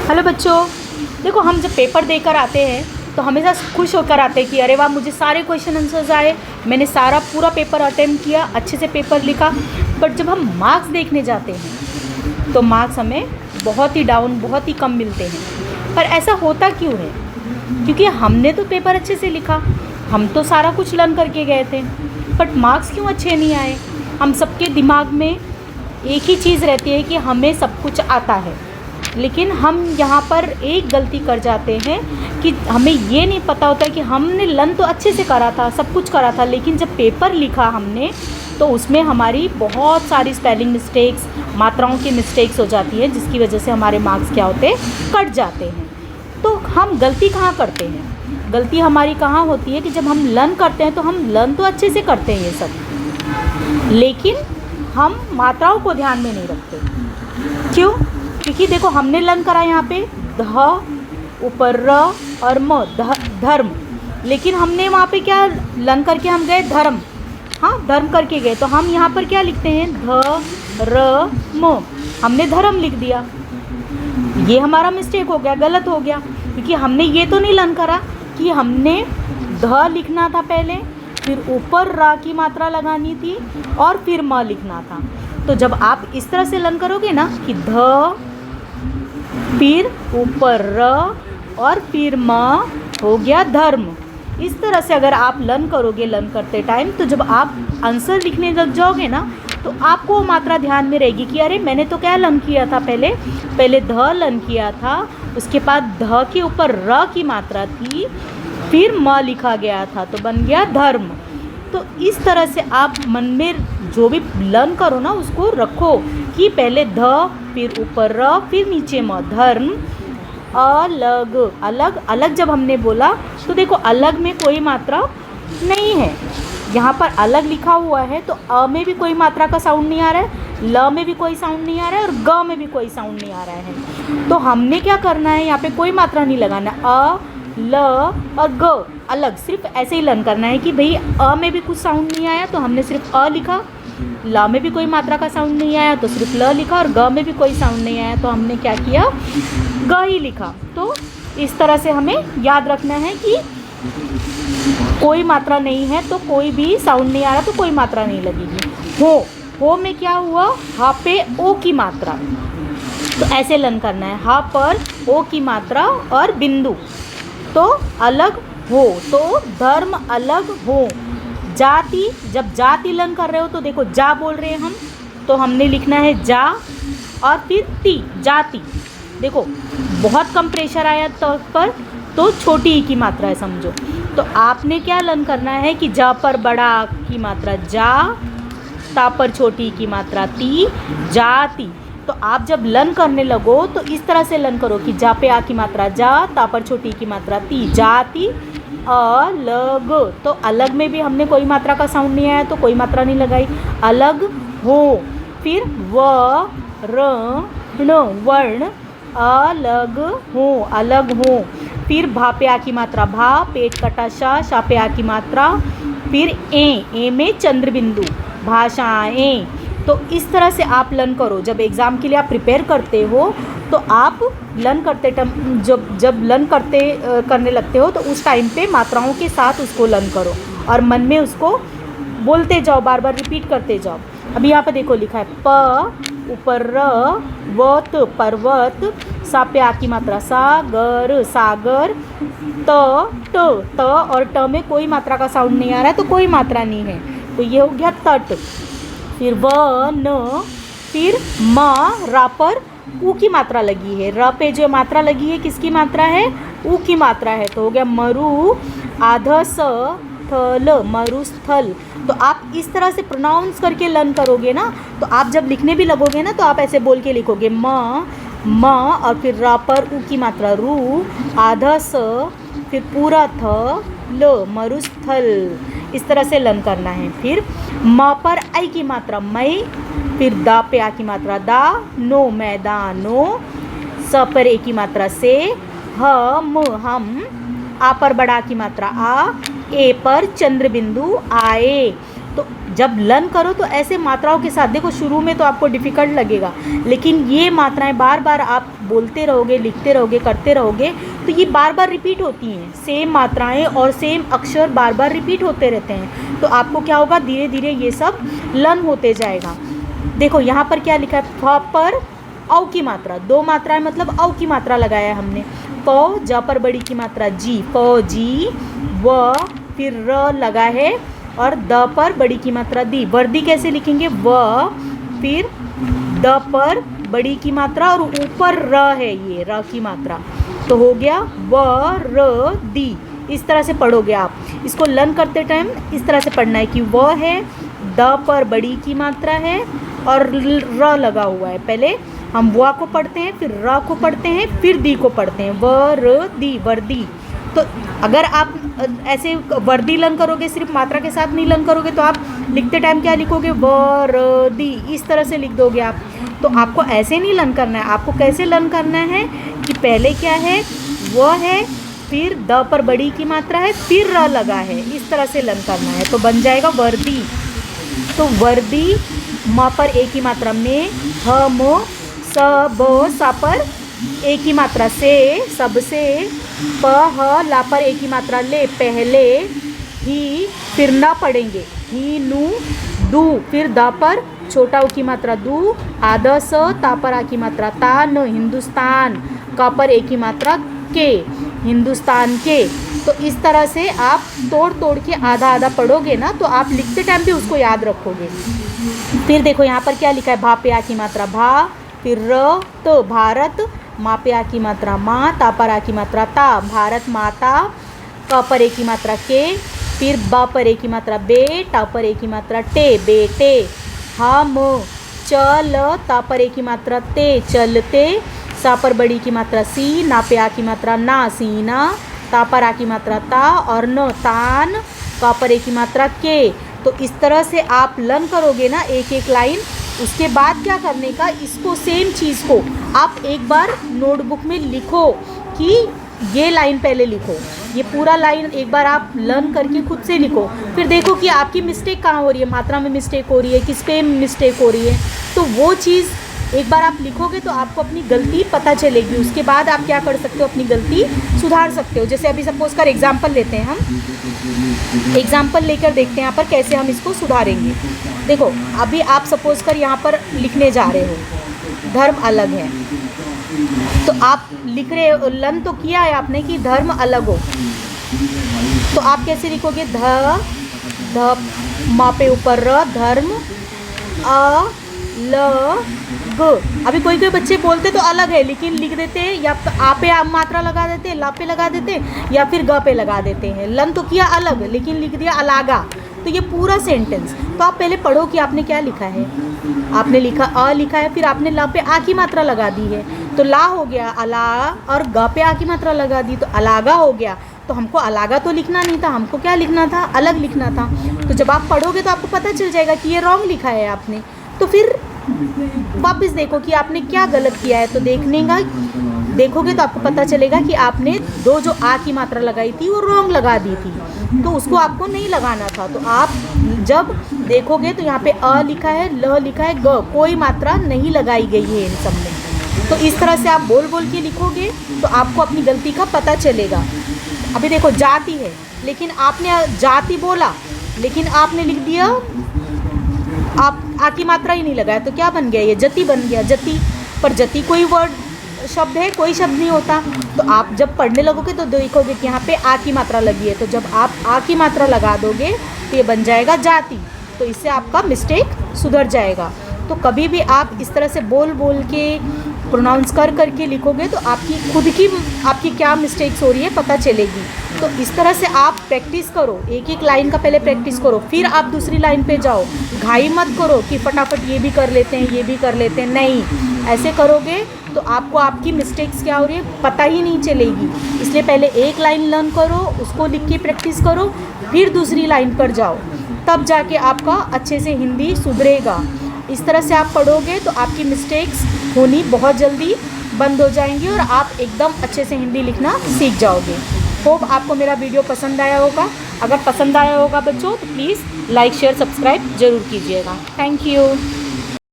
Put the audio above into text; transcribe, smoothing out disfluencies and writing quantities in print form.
Hello बच्चों, देखो हम जब पेपर देकर आते हैं तो हमेशा खुश होकर आते हैं कि अरे वाह, मुझे सारे क्वेश्चन आंसर्स आए, मैंने सारा पूरा पेपर अटेम्प्ट किया, अच्छे से पेपर लिखा। बट जब हम मार्क्स देखने जाते हैं तो मार्क्स हमें बहुत ही डाउन, बहुत ही कम मिलते हैं। पर ऐसा होता क्यों है? क्योंकि हमने तो पेपर अच्छे से लिखा, हम तो सारा कुछ लर्न करके गए थे, बट मार्क्स क्यों अच्छे नहीं आए? हम सबके दिमाग में एक ही चीज़ रहती है कि हमें सब कुछ आता है, लेकिन हम यहाँ पर एक गलती कर जाते हैं कि हमें ये नहीं पता होता कि हमने लर्न तो अच्छे से करा था, सब कुछ करा था, लेकिन जब पेपर लिखा हमने तो उसमें हमारी बहुत सारी स्पेलिंग मिस्टेक्स, मात्राओं की मिस्टेक्स हो जाती है, जिसकी वजह से हमारे मार्क्स क्या होते हैं, कट जाते हैं। तो हम गलती कहाँ करते हैं? गलती हमारी कहाँ होती है कि जब हम लर्न करते हैं तो हम लर्न तो अच्छे से करते हैं ये सब, लेकिन हम मात्राओं को ध्यान में नहीं रखते। क्यों? क्योंकि देखो हमने लर्न करा यहाँ पे ध ऊपर र और म, धर्म, लेकिन हमने वहाँ पे क्या लर्न करके हम गए? धर्म। हाँ, धर्म करके गए, तो हम यहाँ पर क्या लिखते हैं? ध र म, हमने धर्म लिख दिया। ये हमारा मिस्टेक हो गया, गलत हो गया, क्योंकि हमने ये तो नहीं लर्न करा कि हमने ध लिखना था पहले, फिर ऊपर र की मात्रा लगानी थी और फिर म लिखना था। तो जब आप इस तरह से लर्न करोगे ना कि ध फिर ऊपर र और फिर म हो गया धर्म, इस तरह से अगर आप लर्न करोगे लर्न करते टाइम, तो जब आप आंसर लिखने लग जाओगे ना तो आपको मात्रा ध्यान में रहेगी कि अरे मैंने तो क्या लर्न किया था, पहले ध लर्न किया था, उसके बाद ध के ऊपर र की मात्रा थी, फिर म लिखा गया था, तो बन गया धर्म। तो इस तरह से आप मन में जो भी लर्न करो ना उसको रखो कि पहले ध फिर ऊपर र फिर नीचे म, धर्म। अलग अलग अलग जब हमने बोला तो देखो अलग में कोई मात्रा नहीं है, यहाँ पर अलग लिखा हुआ है, तो अ में भी कोई मात्रा का साउंड नहीं आ रहा है, ल में भी कोई साउंड नहीं आ रहा है और ग में भी कोई साउंड नहीं आ रहा है। तो हमने क्या करना है, यहाँ पे कोई मात्रा नहीं लगाना, अ ल और ग अलग, सिर्फ ऐसे ही लर्न करना है कि भाई अ में भी कुछ साउंड नहीं आया तो हमने सिर्फ अ लिखा, ल में भी कोई मात्रा का साउंड नहीं आया तो सिर्फ ल लिखा, और ग में भी कोई साउंड नहीं आया तो हमने क्या किया, ग ही लिखा। तो इस तरह से हमें याद रखना है कि कोई मात्रा नहीं है तो कोई भी साउंड नहीं आ रहा तो कोई मात्रा नहीं लगेगी। हो में क्या हुआ, हा पे ओ की मात्रा, तो ऐसे लर्न करना है, हा पर ओ की मात्रा और बिंदु, तो अलग हो, तो धर्म अलग हो। जाति, जब जाति लर्न कर रहे हो तो देखो जा बोल रहे हैं हम, तो हमने लिखना है जा और फिर ती, जाति। देखो बहुत कम प्रेशर आया तो पर, तो छोटी ई की मात्रा है समझो, तो आपने क्या लर्न करना है कि जा पर बड़ा की मात्रा जा, ता पर छोटी की मात्रा ती, जाति। तो आप जब लर्न करने लगो तो इस तरह से लर्न करो कि जा पे आ की मात्रा जा, ता पर छोटी की मात्रा ती, जाति। अलग, तो अलग में भी हमने कोई मात्रा का साउंड नहीं आया तो कोई मात्रा नहीं लगाई, अलग हो। फिर व र ण वर्ण, अलग हो, अलग हो। फिर भा पे आ की मात्रा भा, पेट कटा शा, शा पे आ की मात्रा, फिर ए में चंद्र बिंदु, भाषाएं। तो इस तरह से आप लर्न करो, जब एग्ज़ाम के लिए आप प्रिपेयर करते हो तो आप लर्न करते जब लर्न करने लगते हो तो उस टाइम पे मात्राओं के साथ उसको लर्न करो और मन में उसको बोलते जाओ, बार बार रिपीट करते जाओ। अभी यहाँ पे देखो लिखा है प ऊपर र, वत पर्वत, सा पे आ की मात्रा सागर, सागर, त और ट में कोई मात्रा का साउंड नहीं आ रहा है तो कोई मात्रा नहीं है, तो ये हो गया तट। फिर व न, फिर म, रा पर ऊ की मात्रा लगी है, र पे जो मात्रा लगी है किसकी मात्रा है, ऊ की मात्रा है, तो हो गया मरु, आध स थल, मरुस्थल। तो आप इस तरह से प्रोनाउंस करके लर्न करोगे ना, तो आप जब लिखने भी लगोगे ना तो आप ऐसे बोल के लिखोगे म और फिर रा पर ऊ की मात्रा रू, आधा स, फिर पूरा थ ल, मरुस्थल। इस तरह से लर्न करना है। फिर म पर आई की मात्रा मई, फिर दा पे आ की मात्रा दा, नो मैदानो, स पर ए की मात्रा से, हम, आ पर बड़ा की मात्रा आ, ए पर चंद्र बिंदु आए। तो जब लर्न करो तो ऐसे मात्राओं के साथ, देखो शुरू में तो आपको डिफ़िकल्ट लगेगा, लेकिन ये मात्राएं बार बार आप बोलते रहोगे, लिखते रहोगे, करते रहोगे तो ये बार बार रिपीट होती हैं। सेम मात्राएं और सेम अक्षर बार बार रिपीट होते रहते हैं, तो आपको क्या होगा, धीरे धीरे ये सब लर्न होते जाएगा। देखो यहाँ पर क्या लिखा है, फ पर औ की मात्रा, 2 मात्राएं मतलब औ की मात्रा लगाया है हमने। प, ज पर बड़ी की मात्रा जी, प जी, व फिर र लगा है और द पर बड़ी की मात्रा दी। वर्दी कैसे लिखेंगे, व फिर द पर बड़ी की मात्रा और ऊपर र है, ये र की मात्रा, तो हो गया व र दी। इस तरह से पढ़ोगे आप। इसको लर्न करते टाइम इस तरह से पढ़ना है कि व है, द पर बड़ी की मात्रा है और र लगा हुआ है। पहले हम व को पढ़ते हैं, फिर र को पढ़ते हैं, फिर दी को पढ़ते हैं, व र दी, वर्दी। तो अगर आप ऐसे वर्दी लर्न करोगे, सिर्फ मात्रा के साथ नहीं लर्न करोगे, तो आप लिखते टाइम क्या लिखोगे, व र दी, इस तरह से लिख दोगे आप। तो आपको ऐसे नहीं लर्न करना है। आपको कैसे लर्न करना है कि पहले क्या है, व है, फिर द पर बड़ी की मात्रा है, फिर र लगा है, इस तरह से लर्न करना है। तो बन जाएगा वर्दी। तो वर्दी, म पर ए की मात्रा में, ह म, स ब, सा पर ए की मात्रा से, सबसे, प ह ला पर ए की मात्रा ले, पहले, ही, फिर न पढ़ेंगे, ही नु दू, फिर द पर छोटा उ की मात्रा दू, आद स, ता पर आ की मात्रा ता, न हिंदुस्तान, क पर ए की मात्रा के, हिंदुस्तान के। तो इस तरह से आप तोड़ तोड़ के आधा आधा पढ़ोगे ना, तो आप लिखते टाइम भी उसको याद रखोगे। फिर देखो यहाँ पर क्या लिखा है, भा पे आ की मात्रा भा, फिर र, तो भारत, मा पे आ की मात्रा माँ, ता पर आ की मात्रा ता, भारत माता, क पर ए की मात्रा के, फिर ब पर ए की मात्रा बे, टा पर ए की मात्रा टे, बेटे, हम, चल, ता पर ए की मात्रा ते, चलते, सा पर बड़ी की मात्रा सी, ना पे आ की मात्रा ना, सीना, ता पर आ की मात्रा ता और न, तान, क पर ए की मात्रा के। तो इस तरह से आप लर्न करोगे ना एक एक लाइन। उसके बाद क्या करने का, इसको सेम चीज़ को आप एक बार नोटबुक में लिखो कि ये लाइन पहले लिखो, ये पूरा लाइन एक बार आप लर्न करके खुद से लिखो। फिर देखो कि आपकी मिस्टेक कहाँ हो रही है, मात्रा में मिस्टेक हो रही है, किस पे मिस्टेक हो रही है। तो वो चीज़ एक बार आप लिखोगे तो आपको अपनी गलती पता चलेगी। उसके बाद आप क्या कर सकते हो, अपनी गलती सुधार सकते हो। जैसे अभी सपोज कर एग्जाम्पल लेते हैं, हम एग्जाम्पल लेकर देखते हैं यहाँ पर कैसे हम इसको सुधारेंगे। देखो अभी आप सपोज कर यहाँ पर लिखने जा रहे हो, धर्म अलग है, तो आप लिख रहे हो, लर्न तो किया है आपने कि धर्म अलग हो, तो आप कैसे लिखोगे, ध मा पे ऊपर र, धर्म, अ ल ग। अभी कोई कोई बच्चे बोलते तो अलग है, लेकिन लिख देते हैं या तो आ पे मात्रा लगा देते हैं, ला पे लगा देते हैं, या फिर ग पे लगा देते हैं। लर्न तो किया अलग, लेकिन लिख दिया अलागा। तो ये पूरा सेंटेंस, तो आप पहले पढ़ो कि आपने क्या लिखा है। आपने लिखा अ लिखा है, फिर आपने ला पे आ की मात्रा लगा दी है, तो ला हो गया अला, और ग पे आ की मात्रा लगा दी तो अलागा हो गया। तो हमको अलागा तो लिखना नहीं था, हमको क्या लिखना था, अलग लिखना था। तो जब आप पढ़ोगे तो आपको पता चल जाएगा कि ये रॉन्ग लिखा है आपने। तो फिर वापस देखो कि आपने क्या गलत किया है, तो देखोगे तो आपको पता चलेगा कि आपने दो जो आ की मात्रा लगाई थी वो रॉन्ग लगा दी थी, तो उसको आपको नहीं लगाना था। तो आप जब देखोगे तो यहाँ पे अ लिखा है, ल लिखा है, ग, कोई मात्रा नहीं लगाई गई है इन सब में। तो इस तरह से आप बोल बोल के लिखोगे तो आपको अपनी गलती का पता चलेगा। अभी देखो जाति है, लेकिन आपने जाति बोला, लेकिन आपने लिख दिया आप आ की मात्रा ही नहीं लगाया, तो क्या बन गया, ये जति बन गया। जति पर जति कोई वर्ड शब्द है, कोई शब्द नहीं होता। तो आप जब पढ़ने लगोगे तो देखोगे कि यहाँ पे आ की मात्रा लगी है, तो जब आप आ की मात्रा लगा दोगे तो ये बन जाएगा जाति। तो इससे आपका मिस्टेक सुधर जाएगा। तो कभी भी आप इस तरह से बोल बोल के प्रोनाउंस कर करके लिखोगे तो आपकी खुद की आपकी क्या मिस्टेक्स हो रही है पता चलेगी। तो इस तरह से आप प्रैक्टिस करो, एक एक लाइन का पहले प्रैक्टिस करो, फिर आप दूसरी लाइन पे जाओ। घाई मत करो कि फटाफट ये भी कर लेते हैं, ये भी कर लेते हैं, नहीं। ऐसे करोगे तो आपको आपकी मिस्टेक्स क्या हो रही है पता ही नहीं चलेगी। इसलिए पहले एक लाइन लर्न करो, उसको लिख के प्रैक्टिस करो, फिर दूसरी लाइन पर जाओ, तब जाके आपका अच्छे से हिंदी सुधरेगा। इस तरह से आप पढ़ोगे तो आपकी मिस्टेक्स होनी बहुत जल्दी बंद हो जाएंगी और आप एकदम अच्छे से हिंदी लिखना सीख जाओगे। होप आपको मेरा वीडियो पसंद आया होगा। अगर पसंद आया होगा बच्चों तो प्लीज़ लाइक शेयर सब्सक्राइब ज़रूर कीजिएगा। Thank you.